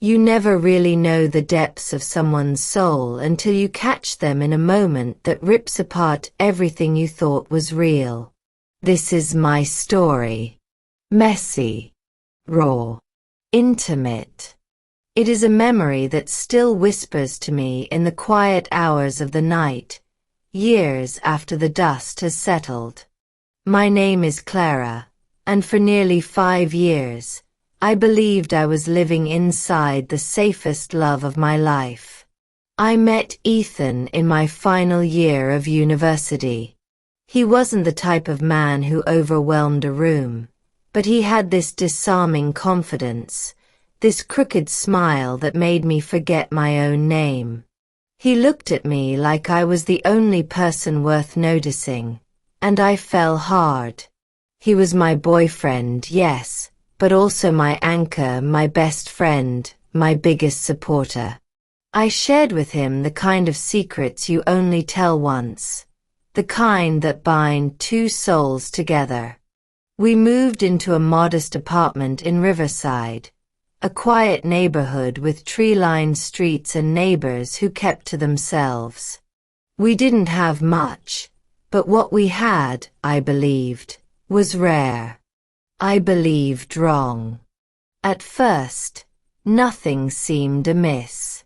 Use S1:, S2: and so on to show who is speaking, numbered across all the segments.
S1: You never really know the depths of someone's soul until you catch them in a moment that rips apart everything you thought was real. This is my story. Messy. Raw. Intimate. It is a memory that still whispers to me in the quiet hours of the night, years after the dust has settled. My name is Clara, and for nearly 5 years, I believed I was living inside the safest love of my life. I met Ethan in my final year of university. He wasn't the type of man who overwhelmed a room, but he had this disarming confidence, this crooked smile that made me forget my own name. He looked at me like I was the only person worth noticing, and I fell hard. He was my boyfriend, yes, but also my anchor, my best friend, my biggest supporter. I shared with him the kind of secrets you only tell once, the kind that bind two souls together. We moved into a modest apartment in Riverside, a quiet neighborhood with tree-lined streets and neighbors who kept to themselves. We didn't have much, but what we had, I believed, was rare. I believed wrong. At first, nothing seemed amiss.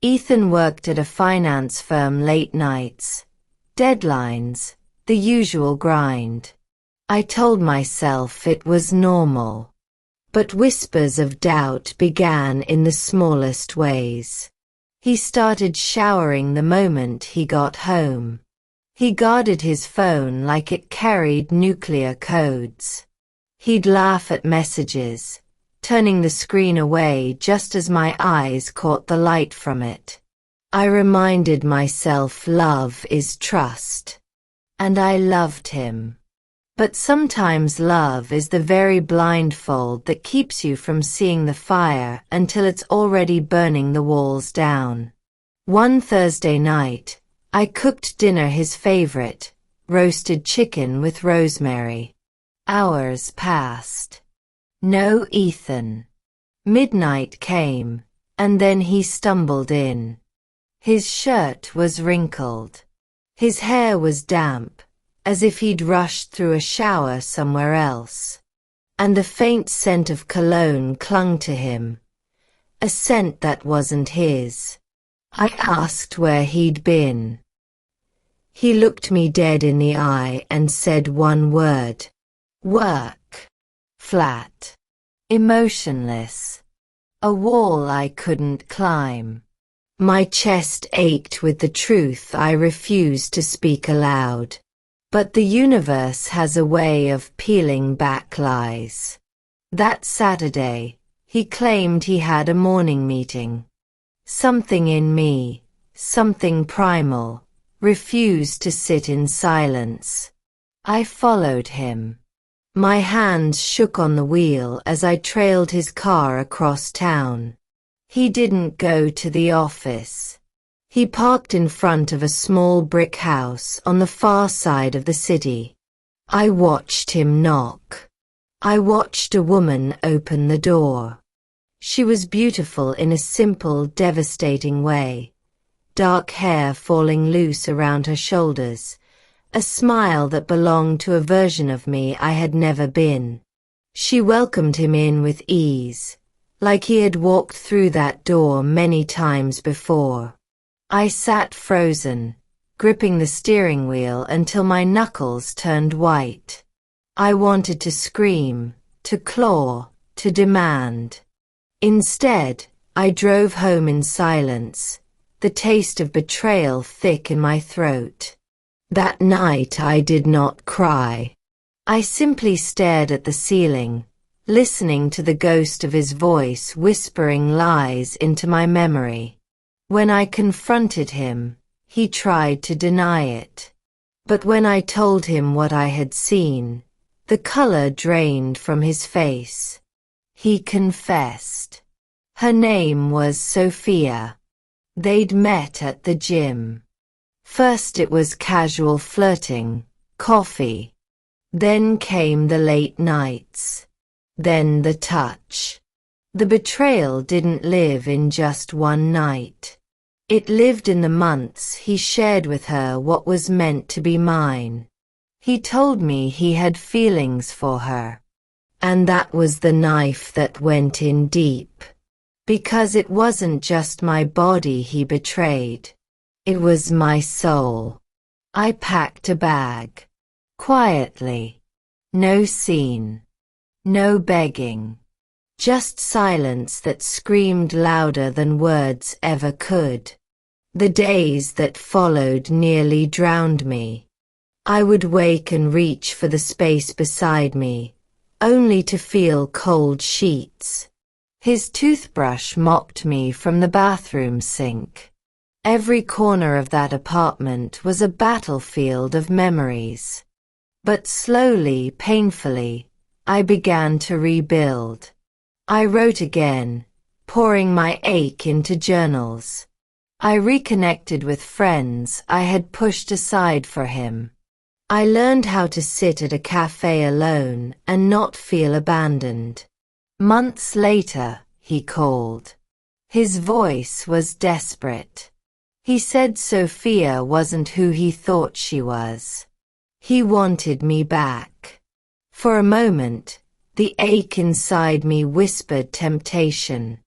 S1: Ethan worked at a finance firm late nights, deadlines, the usual grind. I told myself it was normal. But whispers of doubt began in the smallest ways. He started showering the moment he got home. He guarded his phone like it carried nuclear codes. He'd laugh at messages, turning the screen away just as my eyes caught the light from it. I reminded myself love is trust. And I loved him. But sometimes love is the very blindfold that keeps you from seeing the fire until it's already burning the walls down. One Thursday night, I cooked dinner his favorite, roasted chicken with rosemary. Hours passed. No Ethan. Midnight came, and then he stumbled in. His shirt was wrinkled. His hair was damp, as if he'd rushed through a shower somewhere else. And the faint scent of cologne clung to him, a scent that wasn't his. I asked where he'd been. He looked me dead in the eye and said one word. Work. Flat. Emotionless. A wall I couldn't climb. My chest ached with the truth I refused to speak aloud. But the universe has a way of peeling back lies. That Saturday, he claimed he had a morning meeting. Something in me, something primal, refused to sit in silence. I followed him. My hands shook on the wheel as I trailed his car across town. He didn't go to the office. He parked in front of a small brick house on the far side of the city. I watched him knock. I watched a woman open the door. She was beautiful in a simple, devastating way. Dark hair falling loose around her shoulders. A smile that belonged to a version of me I had never been. She welcomed him in with ease, like he had walked through that door many times before. I sat frozen, gripping the steering wheel until my knuckles turned white. I wanted to scream, to claw, to demand. Instead, I drove home in silence, the taste of betrayal thick in my throat. That night I did not cry. I simply stared at the ceiling, listening to the ghost of his voice whispering lies into my memory. When I confronted him, he tried to deny it. But when I told him what I had seen, the color drained from his face. He confessed. Her name was Sophia. They'd met at the gym. First it was casual flirting, coffee. Then came the late nights. Then the touch. The betrayal didn't live in just one night. It lived in the months he shared with her what was meant to be mine. He told me he had feelings for her. And that was the knife that went in deep. Because it wasn't just my body he betrayed. It was my soul. I packed a bag. Quietly. No scene. No begging. Just silence that screamed louder than words ever could. The days that followed nearly drowned me. I would wake and reach for the space beside me, only to feel cold sheets. His toothbrush mocked me from the bathroom sink. Every corner of that apartment was a battlefield of memories. But slowly, painfully, I began to rebuild. I wrote again, pouring my ache into journals. I reconnected with friends I had pushed aside for him. I learned how to sit at a cafe alone and not feel abandoned. Months later, he called. His voice was desperate. He said Sophia wasn't who he thought she was. He wanted me back. For a moment, the ache inside me whispered temptation.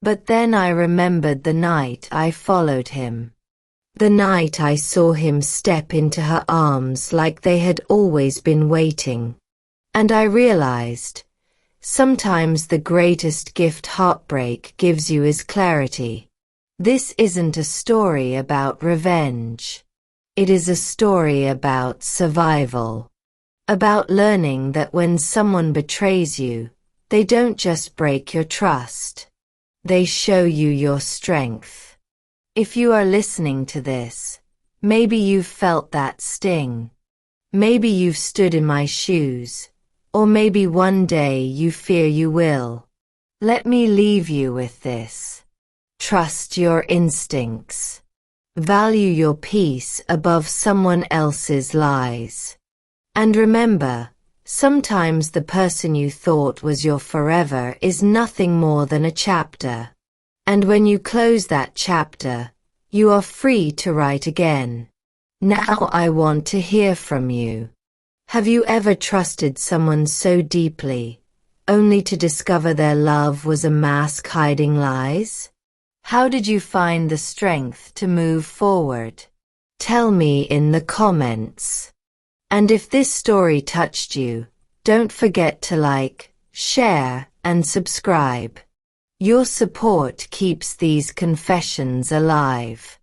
S1: But then I remembered the night I followed him. The night I saw him step into her arms like they had always been waiting. And I realized, sometimes the greatest gift heartbreak gives you is clarity. This isn't a story about revenge. It is a story about survival. About learning that when someone betrays you, they don't just break your trust. They show you your strength. If you are listening to this, maybe you've felt that sting. Maybe you've stood in my shoes, or maybe one day you fear you will. Let me leave you with this. Trust your instincts. Value your peace above someone else's lies. And remember, sometimes the person you thought was your forever is nothing more than a chapter. And when you close that chapter, you are free to write again. Now I want to hear from you. Have you ever trusted someone so deeply, only to discover their love was a mask hiding lies? How did you find the strength to move forward? Tell me in the comments. And if this story touched you, don't forget to like, share, and subscribe. Your support keeps these confessions alive.